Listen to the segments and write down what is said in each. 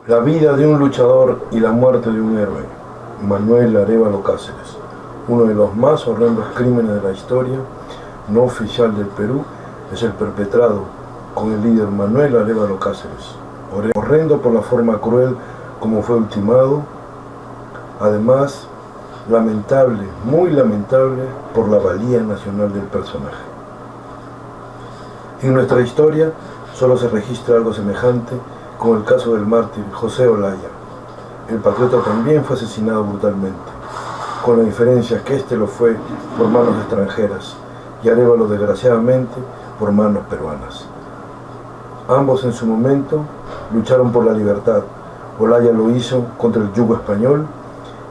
La vida de un luchador y la muerte de un héroe. Manuel Arévalo Cáceres. Uno de los más horrendos crímenes de la historia no oficial del Perú es el perpetrado con el líder Manuel Arévalo Cáceres. Horrendo por la forma cruel como fue ultimado, además lamentable, muy lamentable por la valía nacional del personaje. En nuestra historia solo se registra algo semejante con el caso del mártir José Olaya. El patriota también fue asesinado brutalmente, con la diferencia que éste lo fue por manos extranjeras y Arévalo desgraciadamente por manos peruanas. Ambos en su momento lucharon por la libertad. Olaya lo hizo contra el yugo español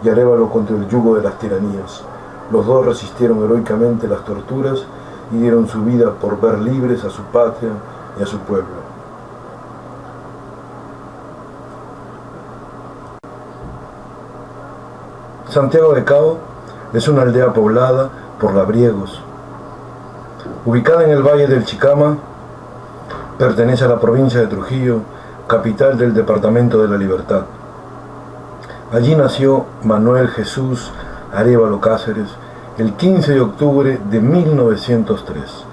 y Arévalo contra el yugo de las tiranías. Los dos resistieron heroicamente las torturas y dieron su vida por ver libres a su patria y a su pueblo. Santiago de Cao es una aldea poblada por labriegos. Ubicada en el valle del Chicama, pertenece a la provincia de Trujillo, capital del departamento de La Libertad. Allí nació Manuel Jesús Arévalo Cáceres el 15 de octubre de 1903,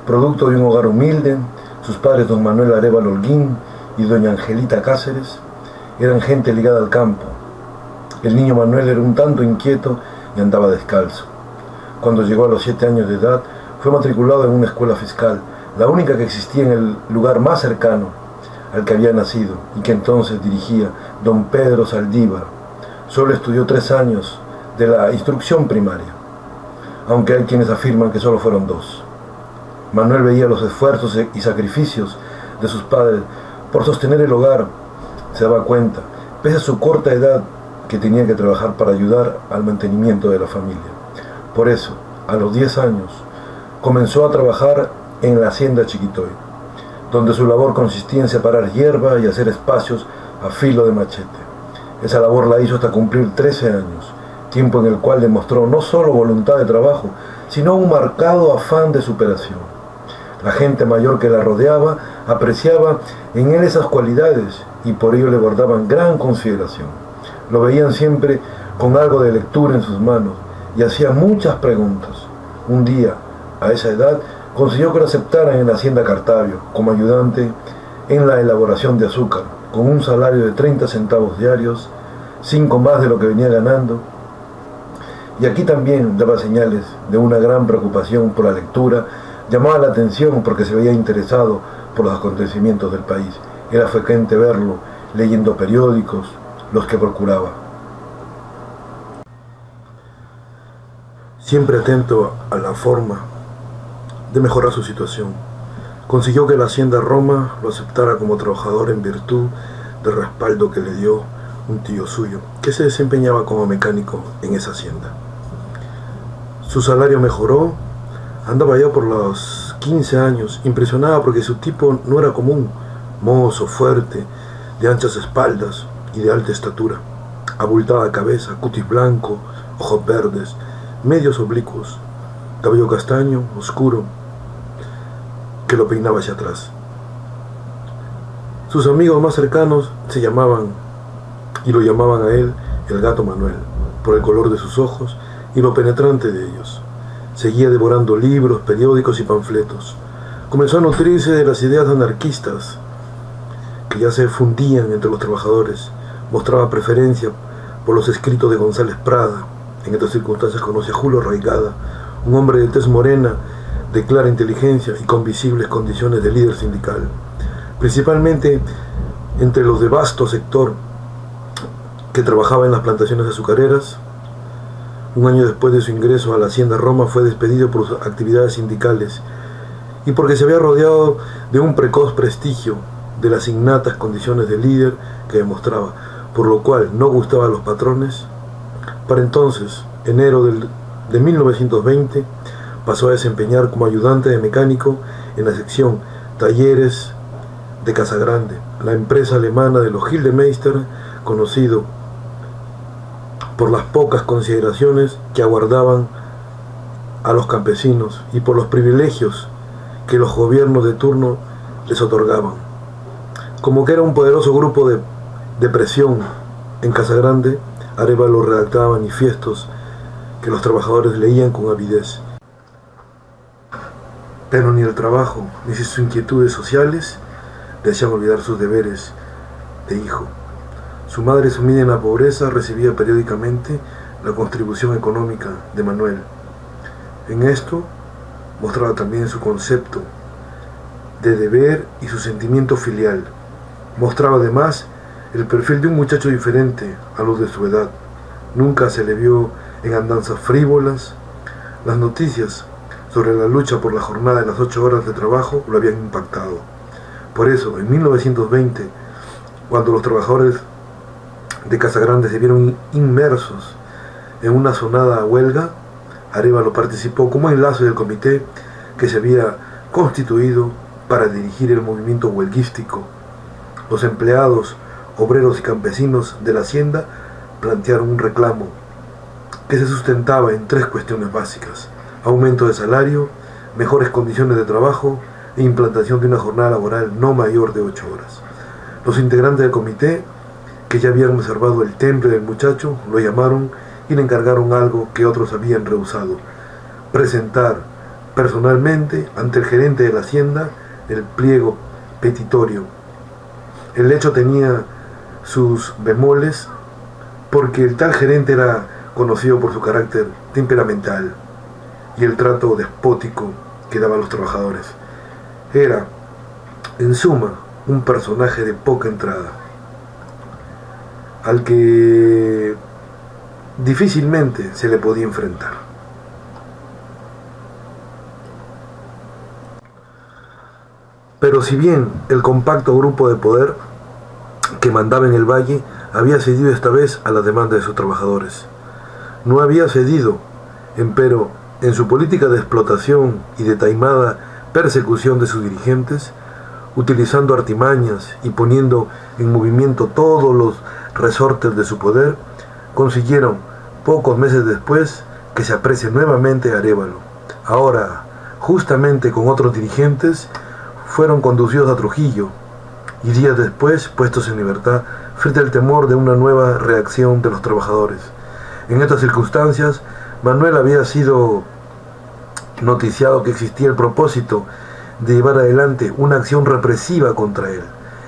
producto de un hogar humilde. Sus padres, don Manuel Arévalo Holguín y doña Angelita Cáceres, eran gente ligada al campo. El niño Manuel era un tanto inquieto y andaba descalzo. Cuando llegó a los 7 años de edad, fue matriculado en una escuela fiscal, la única que existía en el lugar más cercano al que había nacido y que entonces dirigía don Pedro Saldívar. Solo estudió 3 años de la instrucción primaria, aunque hay quienes afirman que solo fueron 2. Manuel veía los esfuerzos y sacrificios de sus padres por sostener el hogar. Se daba cuenta, pese a su corta edad, que tenía que trabajar para ayudar al mantenimiento de la familia. Por eso, a los 10 años, comenzó a trabajar en la hacienda Chiquitoy, donde su labor consistía en separar hierba y hacer espacios a filo de machete. Esa labor la hizo hasta cumplir 13 años, tiempo en el cual demostró no solo voluntad de trabajo, sino un marcado afán de superación. La gente mayor que la rodeaba apreciaba en él esas cualidades y por ello le guardaban gran consideración. Lo veían siempre con algo de lectura en sus manos y hacía muchas preguntas. Un día, a esa edad, consiguió que lo aceptaran en la hacienda Cartavio como ayudante en la elaboración de azúcar, con un salario de 30 centavos diarios, 5 más de lo que venía ganando. Y aquí también daba señales de una gran preocupación por la lectura. Llamaba la atención porque se veía interesado por los acontecimientos del país. Era frecuente verlo leyendo periódicos, los que procuraba. Siempre atento a la forma de mejorar su situación, consiguió que la hacienda Roma lo aceptara como trabajador en virtud del respaldo que le dio un tío suyo, que se desempeñaba como mecánico en esa hacienda. Su salario mejoró, andaba ya por los 15 años, impresionaba porque su tipo no era común, mozo, fuerte, de anchas espaldas y de alta estatura, abultada cabeza, cutis blanco, ojos verdes, medios oblicuos, cabello castaño, oscuro, que lo peinaba hacia atrás. Sus amigos más cercanos se llamaban y lo llamaban a él el gato Manuel, por el color de sus ojos y lo penetrante de ellos. Seguía devorando libros, periódicos y panfletos. Comenzó a nutrirse de las ideas anarquistas que ya se fundían entre los trabajadores. Mostraba preferencia por los escritos de González Prada. En estas circunstancias conoce a Julio Raigada, un hombre de tez morena, de clara inteligencia y con visibles condiciones de líder sindical, principalmente entre los de vasto sector que trabajaba en las plantaciones azucareras. Un año después de su ingreso a la hacienda Roma fue despedido por sus actividades sindicales y porque se había rodeado de un precoz prestigio de las innatas condiciones de líder que demostraba, por lo cual no gustaba a los patrones. Para entonces, enero de 1920, pasó a desempeñar como ayudante de mecánico en la sección Talleres de Casagrande, la empresa alemana de los Gildemeister, conocido por las pocas consideraciones que aguardaban a los campesinos y por los privilegios que los gobiernos de turno les otorgaban. Como que era un poderoso grupo de depresión en Casagrande, Arévalo redactaba manifiestos que los trabajadores leían con avidez. Pero ni el trabajo ni sus inquietudes sociales le hacían olvidar sus deberes de hijo. Su madre, sumida en la pobreza, recibía periódicamente la contribución económica de Manuel. En esto mostraba también su concepto de deber y su sentimiento filial. Mostraba además el perfil de un muchacho diferente a los de su edad. Nunca se le vio en andanzas frívolas. Las noticias sobre la lucha por la jornada de las 8 horas de trabajo lo habían impactado. Por eso, en 1920, cuando los trabajadores de Casagrande se vieron inmersos en una sonada huelga, Arévalo participó como enlace del comité que se había constituido para dirigir el movimiento huelguístico. Los empleados, obreros y campesinos de la hacienda plantearon un reclamo que se sustentaba en 3 cuestiones básicas: aumento de salario, mejores condiciones de trabajo e implantación de una jornada laboral no mayor de 8 horas. Los integrantes del comité, que ya habían observado el temple del muchacho, lo llamaron y le encargaron algo que otros habían rehusado: presentar personalmente ante el gerente de la hacienda el pliego petitorio. El hecho tenía sus bemoles porque el tal gerente era conocido por su carácter temperamental y el trato despótico que daba a los trabajadores. Era, en suma, un personaje de poca entrada, al que difícilmente se le podía enfrentar. Pero si bien el compacto grupo de poder que mandaba en el valle había cedido esta vez a la demanda de sus trabajadores, no había cedido, empero, en su política de explotación y de taimada persecución de sus dirigentes, utilizando artimañas y poniendo en movimiento todos los resortes de su poder, consiguieron, pocos meses después, que se aprecie nuevamente a Arévalo. Ahora, justamente con otros dirigentes, fueron conducidos a Trujillo y días después puestos en libertad frente al temor de una nueva reacción de los trabajadores. En estas circunstancias, Manuel había sido noticiado que existía el propósito de llevar adelante una acción represiva contra él,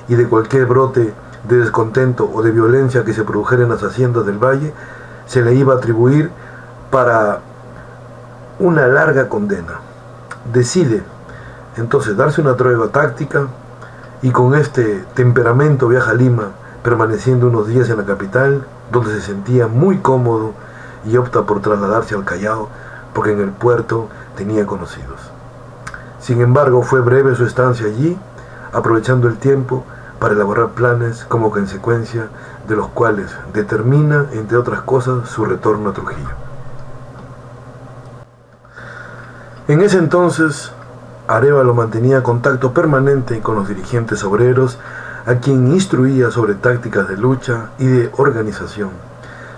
y de cualquier brote de descontento o de violencia que se produjera en las haciendas del valle se le iba a atribuir para una larga condena. Decide entonces darse una tregua táctica y con este temperamento viaja a Lima, permaneciendo unos días en la capital, donde se sentía muy cómodo, y opta por trasladarse al Callao porque en el puerto tenía conocidos. Sin embargo, fue breve su estancia allí, aprovechando el tiempo para elaborar planes como consecuencia de los cuales determina, entre otras cosas, su retorno a Trujillo. En ese entonces, Arévalo mantenía contacto permanente con los dirigentes obreros, a quien instruía sobre tácticas de lucha y de organización.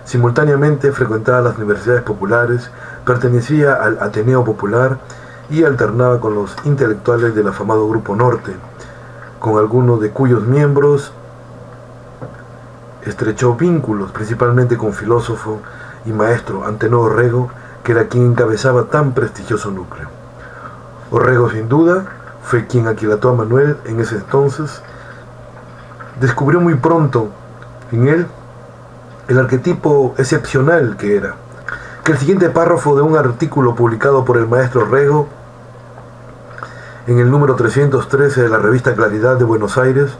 Simultáneamente frecuentaba las universidades populares, pertenecía al Ateneo Popular y alternaba con los intelectuales del afamado Grupo Norte, con algunos de cuyos miembros estrechó vínculos, principalmente con filósofo y maestro Antenor Orrego, que era quien encabezaba tan prestigioso núcleo. Orrego, sin duda, fue quien aquilató a Manuel en ese entonces. Descubrió muy pronto en él el arquetipo excepcional que era, que el siguiente párrafo de un artículo publicado por el maestro Orrego en el número 313 de la revista Claridad de Buenos Aires,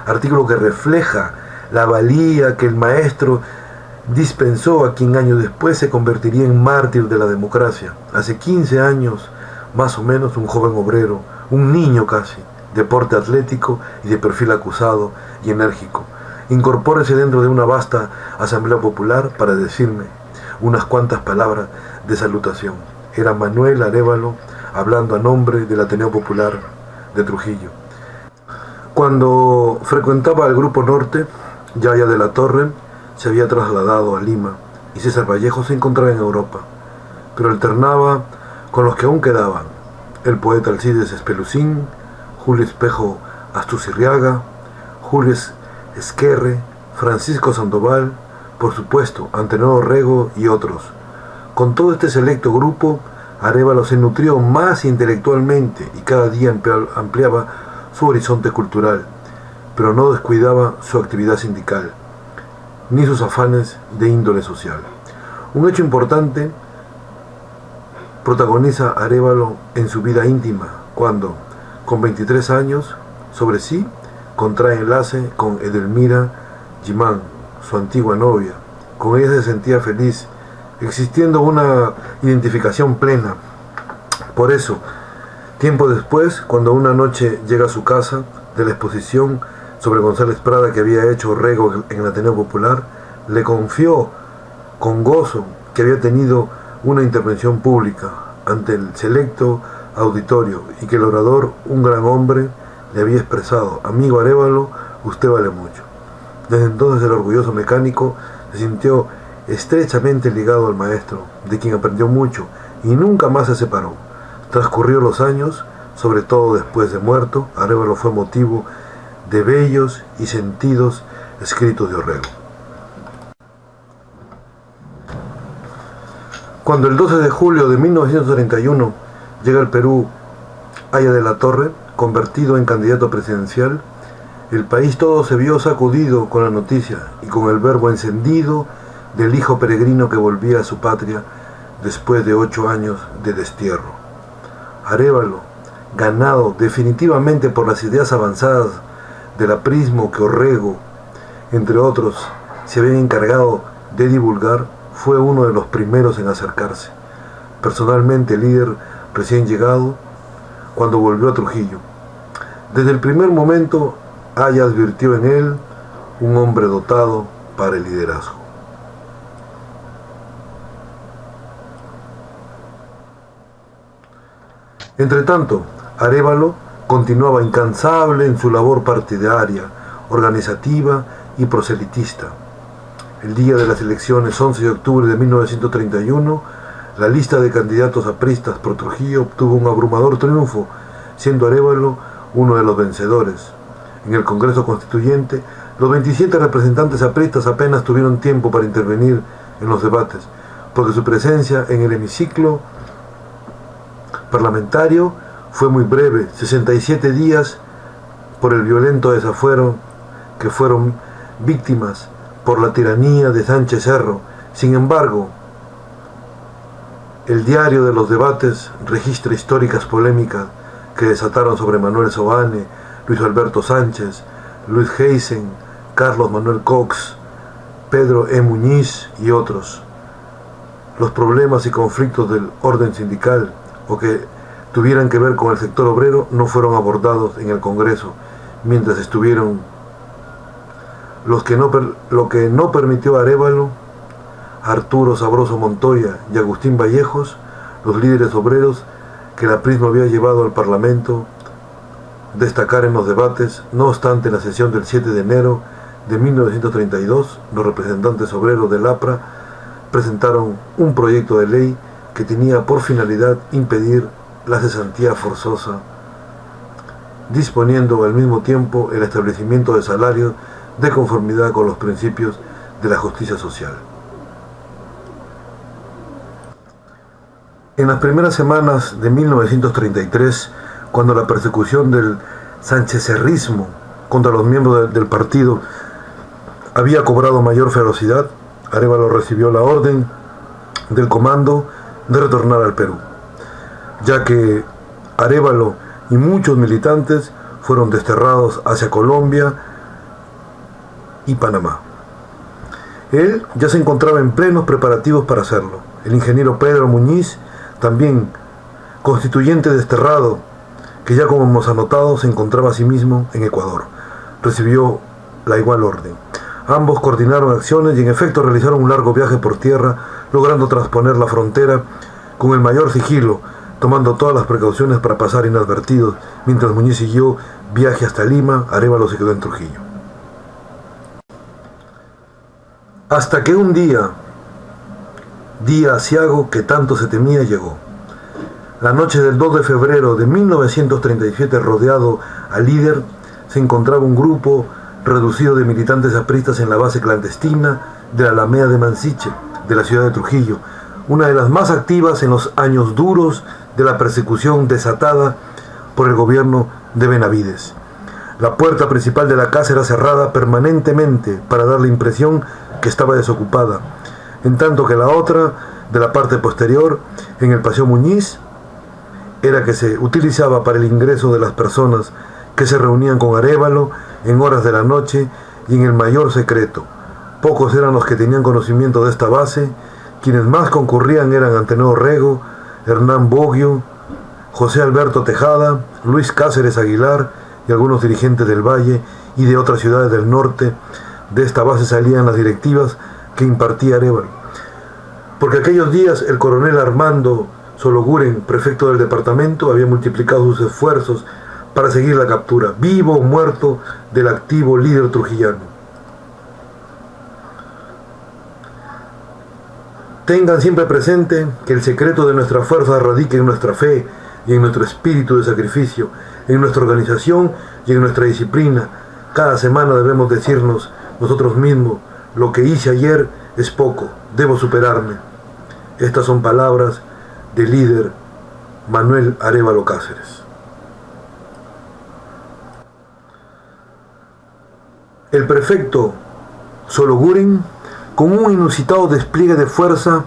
artículo que refleja la valía que el maestro dispensó a quien años después se convertiría en mártir de la democracia. Hace 15 años, más o menos, un joven obrero, un niño casi, de porte atlético y de perfil acusado y enérgico, incorpórese dentro de una vasta asamblea popular para decirme unas cuantas palabras de salutación. Era Manuel Arévalo, hablando a nombre del Ateneo Popular de Trujillo. Cuando frecuentaba el Grupo Norte, Yaya de la Torre se había trasladado a Lima y César Vallejo se encontraba en Europa, pero alternaba con los que aún quedaban: el poeta Alcides Espelucín, Julio Espejo Astuzirriaga, Julio Esquerre, Francisco Sandoval, por supuesto, Antenor Orrego y otros. Con todo este selecto grupo, Arévalo se nutrió más intelectualmente y cada día ampliaba su horizonte cultural, pero no descuidaba su actividad sindical, ni sus afanes de índole social. Un hecho importante protagoniza Arévalo en su vida íntima, cuando, con 23 años, sobre sí, contrae enlace con Edelmira Gimán, su antigua novia. Con ella se sentía feliz, existiendo una identificación plena. Por eso, tiempo después, cuando una noche llega a su casa de la exposición sobre González Prada que había hecho Orrego en el Ateneo Popular, le confió con gozo que había tenido una intervención pública ante el selecto auditorio y que el orador, un gran hombre, le había expresado: amigo Arévalo, usted vale mucho. Desde entonces el orgulloso mecánico se sintió estrechamente ligado al maestro, de quien aprendió mucho y nunca más se separó. Transcurrió los años, sobre todo después de muerto, Arévalo fue motivo de bellos y sentidos escritos de Orrego. Cuando el 12 de julio de 1931 llega al Perú Haya de la Torre, convertido en candidato presidencial, el país todo se vio sacudido con la noticia y con el verbo encendido del hijo peregrino que volvía a su patria después de 8 años de destierro. Arévalo, ganado definitivamente por las ideas avanzadas del aprismo que Orrego, entre otros, se habían encargado de divulgar, fue uno de los primeros en acercarse. Personalmente, el líder recién llegado, cuando volvió a Trujillo. Desde el primer momento, Haya advirtió en él un hombre dotado para el liderazgo. Entretanto, Arévalo continuaba incansable en su labor partidaria, organizativa y proselitista. El día de las elecciones 11 de octubre de 1931, la lista de candidatos apristas por Trujillo obtuvo un abrumador triunfo, siendo Arévalo uno de los vencedores. En el Congreso Constituyente, los 27 representantes apristas apenas tuvieron tiempo para intervenir en los debates, porque su presencia en el hemiciclo parlamentario fue muy breve, 67 días, por el violento desafuero que fueron víctimas por la tiranía de Sánchez Cerro. Sin embargo, el diario de los debates registra históricas polémicas que desataron sobre Manuel Sobane, Luis Alberto Sánchez, Luis Heisen, Carlos Manuel Cox, Pedro E. Muñiz y otros. Los problemas y conflictos del orden sindical o que tuvieran que ver con el sector obrero no fueron abordados en el Congreso, mientras estuvieron lo que no permitió a Arévalo, Arturo Sabroso Montoya y Agustín Vallejos, los líderes obreros que el aprismo había llevado al Parlamento, destacar en los debates. No obstante, en la sesión del 7 de enero de 1932, los representantes obreros del APRA presentaron un proyecto de ley que tenía por finalidad impedir la cesantía forzosa, disponiendo al mismo tiempo el establecimiento de salarios de conformidad con los principios de la justicia social. En las primeras semanas de 1933, cuando la persecución del sanchecerrismo contra los miembros del partido había cobrado mayor ferocidad, Arévalo recibió la orden del comando de retornar al Perú, ya que Arévalo y muchos militantes fueron desterrados hacia Colombia y Panamá. Él ya se encontraba en plenos preparativos para hacerlo. El ingeniero Pedro Muñiz, también constituyente desterrado, que ya como hemos anotado se encontraba a sí mismo en Ecuador, recibió la igual orden. Ambos coordinaron acciones y en efecto realizaron un largo viaje por tierra, logrando trasponer la frontera con el mayor sigilo, tomando todas las precauciones para pasar inadvertidos. Mientras Muñiz siguió viaje hasta Lima, Arévalo se quedó en Trujillo. Hasta que un día aciago que tanto se temía llegó. La noche del 2 de febrero de 1937, rodeado al líder, se encontraba un grupo reducido de militantes apristas en la base clandestina de la Alameda de Mansiche, de la ciudad de Trujillo, una de las más activas en los años duros de la persecución desatada por el gobierno de Benavides. La puerta principal de la casa era cerrada permanentemente para dar la impresión que estaba desocupada, en tanto que la otra, de la parte posterior, en el Paseo Muñiz, era que se utilizaba para el ingreso de las personas que se reunían con Arévalo en horas de la noche y en el mayor secreto. Pocos eran los que tenían conocimiento de esta base. Quienes más concurrían eran Antenor Rego, Hernán Boggio, José Alberto Tejada, Luis Cáceres Aguilar y algunos dirigentes del Valle y de otras ciudades del norte. De esta base salían las directivas que impartía Arévalo. Porque aquellos días el coronel Armando Sologuren, prefecto del departamento, había multiplicado sus esfuerzos para seguir la captura, vivo o muerto, del activo líder trujillano. Tengan siempre presente que el secreto de nuestra fuerza radica en nuestra fe y en nuestro espíritu de sacrificio, en nuestra organización y en nuestra disciplina. Cada semana debemos decirnos nosotros mismos: lo que hice ayer es poco, debo superarme. Estas son palabras del líder Manuel Arévalo Cáceres. El prefecto Sologuren, con un inusitado despliegue de fuerza,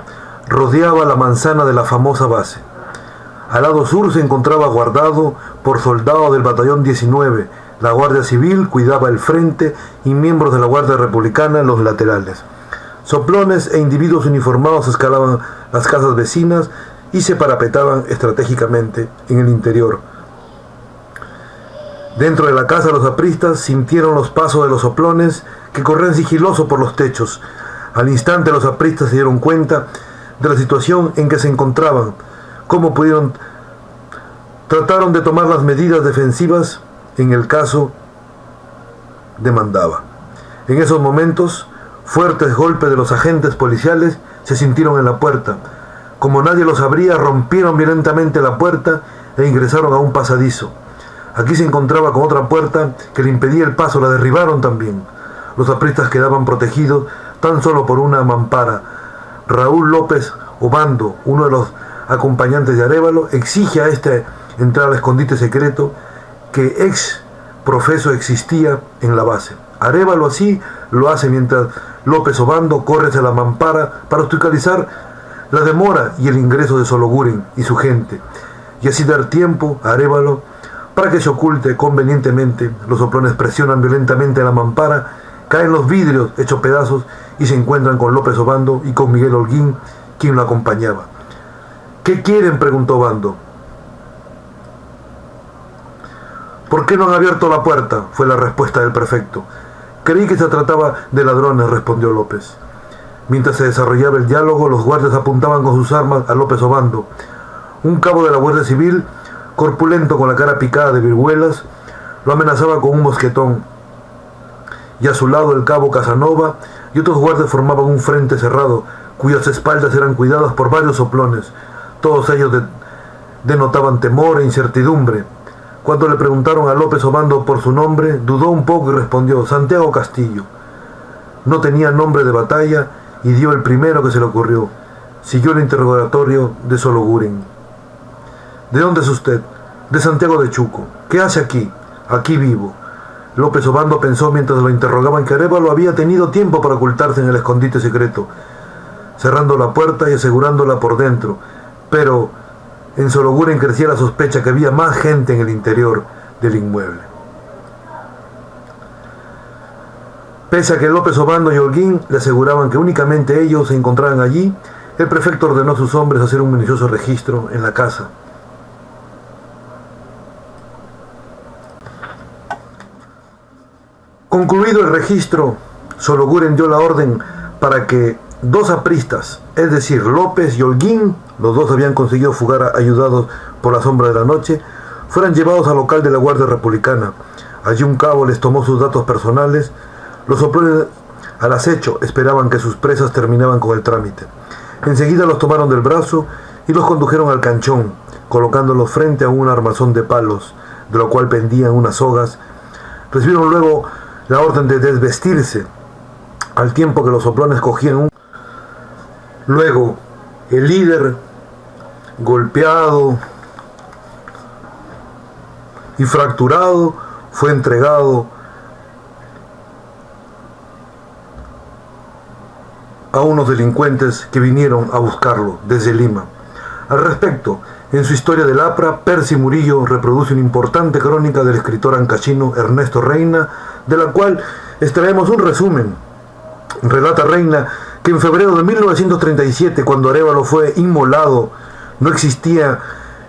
rodeaba la manzana de la famosa base. Al lado sur se encontraba guardado por soldados del batallón 19, la Guardia Civil cuidaba el frente y miembros de la Guardia Republicana los laterales. Soplones e individuos uniformados escalaban las casas vecinas y se parapetaban estratégicamente en el interior. Dentro de la casa los apristas sintieron los pasos de los soplones que corrían sigiloso por los techos. Al instante los apristas se dieron cuenta de la situación en que se encontraban. Cómo pudieron, trataron de tomar las medidas defensivas en el caso demandaba. En esos momentos, fuertes golpes de los agentes policiales se sintieron en la puerta. Como nadie los abría, rompieron violentamente la puerta e ingresaron a un pasadizo. Aquí se encontraba con otra puerta que le impedía el paso, la derribaron también. Los apristas quedaban protegidos tan solo por una mampara. Raúl López Obando, uno de los acompañantes de Arévalo, exige a este entrar al escondite secreto que ex profeso existía en la base. Arévalo así lo hace mientras López Obando corre hacia la mampara para obstaculizar la demora y el ingreso de Sologuren y su gente, y así dar tiempo a Arévalo para que se oculte convenientemente. Los soplones presionan violentamente la mampara, caen los vidrios hechos pedazos y se encuentran con López Obando y con Miguel Holguín, quien lo acompañaba. ¿Qué quieren?, preguntó Obando. ¿Por qué no han abierto la puerta?, fue la respuesta del prefecto. Creí que se trataba de ladrones, respondió López. Mientras se desarrollaba el diálogo, los guardias apuntaban con sus armas a López Obando. Un cabo de la Guardia Civil, corpulento con la cara picada de viruelas, lo amenazaba con un mosquetón, y a su lado el cabo Casanova y otros guardias formaban un frente cerrado, cuyas espaldas eran cuidadas por varios soplones. Todos ellos denotaban temor e incertidumbre. Cuando le preguntaron a López Obando por su nombre, dudó un poco y respondió: Santiago Castillo. No tenía nombre de batalla y dio el primero que se le ocurrió. Siguió el interrogatorio de Sologuren. ¿De dónde es usted? De Santiago de Chuco. ¿Qué hace aquí? Aquí vivo. López Obando pensó mientras lo interrogaban que Arévalo había tenido tiempo para ocultarse en el escondite secreto, cerrando la puerta y asegurándola por dentro, pero en Sologuren crecía la sospecha que había más gente en el interior del inmueble. Pese a que López Obando y Holguín le aseguraban que únicamente ellos se encontraban allí, el prefecto ordenó a sus hombres hacer un minucioso registro en la casa. Concluido el registro, Sologuren dio la orden para que dos apristas, es decir, López y Holguín, los dos habían conseguido fugar ayudados por la sombra de la noche, fueran llevados al local de la Guardia Republicana. Allí un cabo les tomó sus datos personales. Los soplones al acecho esperaban que sus presas terminaban con el trámite. Enseguida los tomaron del brazo y los condujeron al canchón, colocándolos frente a un armazón de palos, de lo cual pendían unas sogas. Recibieron luego la orden de desvestirse, al tiempo que los soplones cogían un... Luego, el líder, golpeado y fracturado, fue entregado a unos delincuentes que vinieron a buscarlo desde Lima. Al respecto, en su Historia del APRA, Percy Murillo reproduce una importante crónica del escritor ancachino Ernesto Reina, de la cual extraemos un resumen. Relata Reina que en febrero de 1937, cuando Arévalo fue inmolado, no existía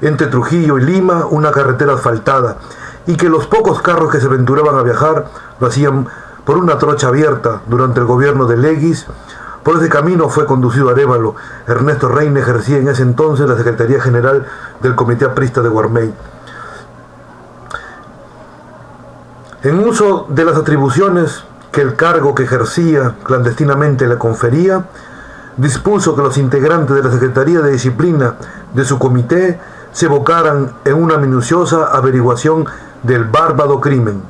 entre Trujillo y Lima una carretera asfaltada, y que los pocos carros que se aventuraban a viajar lo hacían por una trocha abierta durante el gobierno de Leguis. Por ese camino fue conducido Arévalo. Ernesto Reina ejercía en ese entonces la Secretaría General del Comité Aprista de Guarmey. En uso de las atribuciones que el cargo que ejercía clandestinamente le confería, dispuso que los integrantes de la Secretaría de Disciplina de su comité se evocaran en una minuciosa averiguación del bárbaro crimen.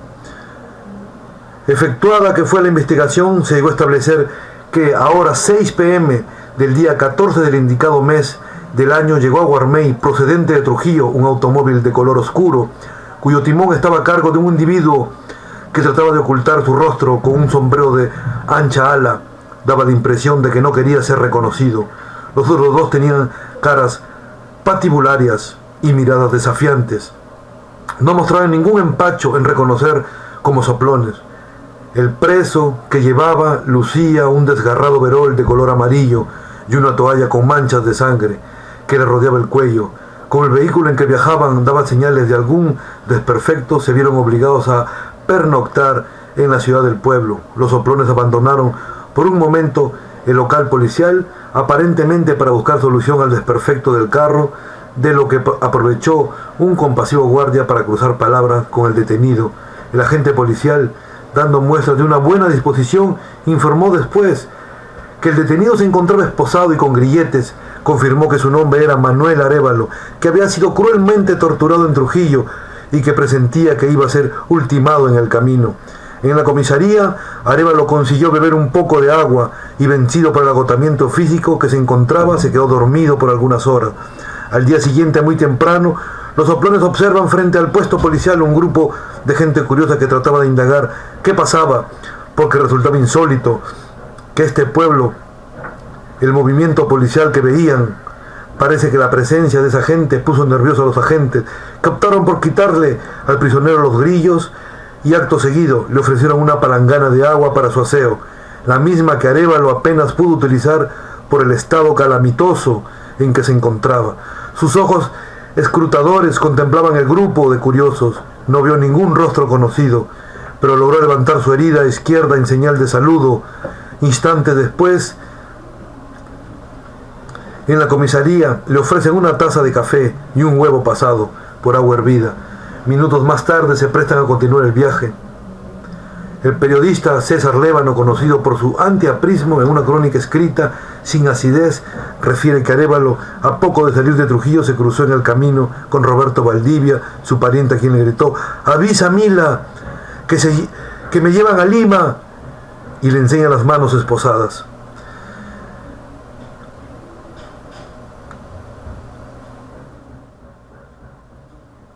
Efectuada que fue la investigación, se llegó a establecer que a horas 6 p.m. del día 14 del indicado mes del año llegó a Guarmey, procedente de Trujillo, un automóvil de color oscuro, cuyo timón estaba a cargo de un individuo que trataba de ocultar su rostro con un sombrero de ancha ala. Daba la impresión de que no quería ser reconocido. Los otros dos tenían caras patibularias y miradas desafiantes. No mostraban ningún empacho en reconocer como soplones. El preso que llevaba lucía un desgarrado verol de color amarillo y una toalla con manchas de sangre que le rodeaba el cuello. Como el vehículo en que viajaban daba señales de algún desperfecto, se vieron obligados a pernoctar en la ciudad del pueblo. Los soplones abandonaron por un momento el local policial, aparentemente para buscar solución al desperfecto del carro, de lo que aprovechó un compasivo guardia para cruzar palabras con el detenido. El agente policial, dando muestras de una buena disposición, informó después que el detenido se encontraba esposado y con grilletes. Confirmó que su nombre era Manuel Arévalo, que había sido cruelmente torturado en Trujillo y que presentía que iba a ser ultimado en el camino. En la comisaría, Arévalo consiguió beber un poco de agua y, vencido por el agotamiento físico que se encontraba, se quedó dormido por algunas horas. Al día siguiente, muy temprano, los soplones observan frente al puesto policial un grupo de gente curiosa que trataba de indagar qué pasaba, porque resultaba insólito que este pueblo, el movimiento policial que veían, parece que la presencia de esa gente puso nerviosos a los agentes, que optaron por quitarle al prisionero los grillos y acto seguido le ofrecieron una palangana de agua para su aseo, la misma que Arévalo apenas pudo utilizar por el estado calamitoso en que se encontraba. Sus ojos escrutadores contemplaban el grupo de curiosos. No vio ningún rostro conocido, pero logró levantar su herida izquierda en señal de saludo. Instantes después, en la comisaría le ofrecen una taza de café y un huevo pasado por agua hervida. Minutos más tarde se prestan a continuar el viaje. El periodista César Lévano, conocido por su antiaprismo en una crónica escrita sin acidez, refiere que Arévalo, a poco de salir de Trujillo, se cruzó en el camino con Roberto Valdivia, su pariente, a quien le gritó: «¡Avisa, Mila, que me llevan a Lima!», y le enseña las manos esposadas.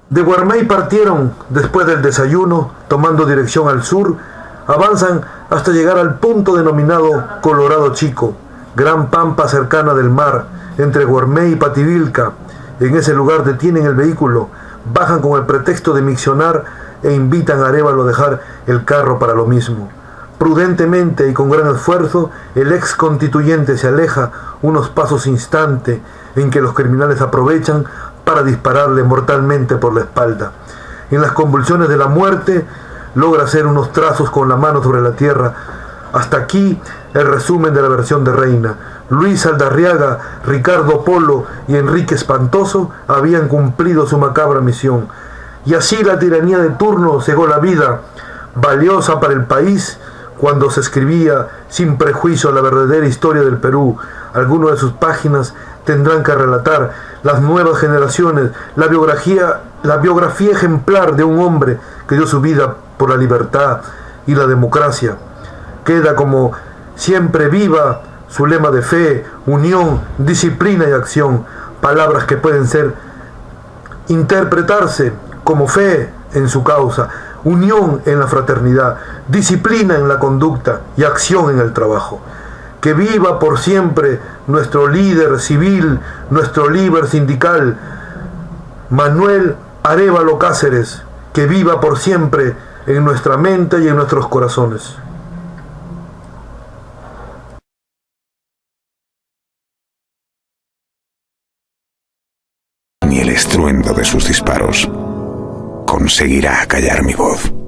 De Guarmey partieron después del desayuno, tomando dirección al sur. Avanzan hasta llegar al punto denominado Colorado Chico, gran pampa cercana del mar, entre Guarmey y Pativilca. En ese lugar detienen el vehículo, bajan con el pretexto de miccionar e invitan a Arévalo a dejar el carro para lo mismo. Prudentemente y con gran esfuerzo, el ex constituyente se aleja unos pasos, instante en que los criminales aprovechan para dispararle mortalmente por la espalda. En las convulsiones de la muerte, logra hacer unos trazos con la mano sobre la tierra. Hasta aquí el resumen de la versión de Reina. Luis Aldarriaga, Ricardo Polo y Enrique Espantoso habían cumplido su macabra misión. Y así la tiranía de turno cegó la vida, valiosa para el país, cuando se escribía sin prejuicio la verdadera historia del Perú. Algunas de sus páginas tendrán que relatar las nuevas generaciones la biografía ejemplar de un hombre que dio su vida por la libertad y la democracia. Queda como siempre viva su lema de fe, unión, disciplina y acción, palabras que pueden interpretarse como fe en su causa, unión en la fraternidad, disciplina en la conducta y acción en el trabajo. Que viva por siempre nuestro líder civil, nuestro líder sindical, Manuel Arévalo Cáceres, que viva por siempre en nuestra mente y en nuestros corazones. Ni el estruendo de sus disparos conseguirá callar mi voz.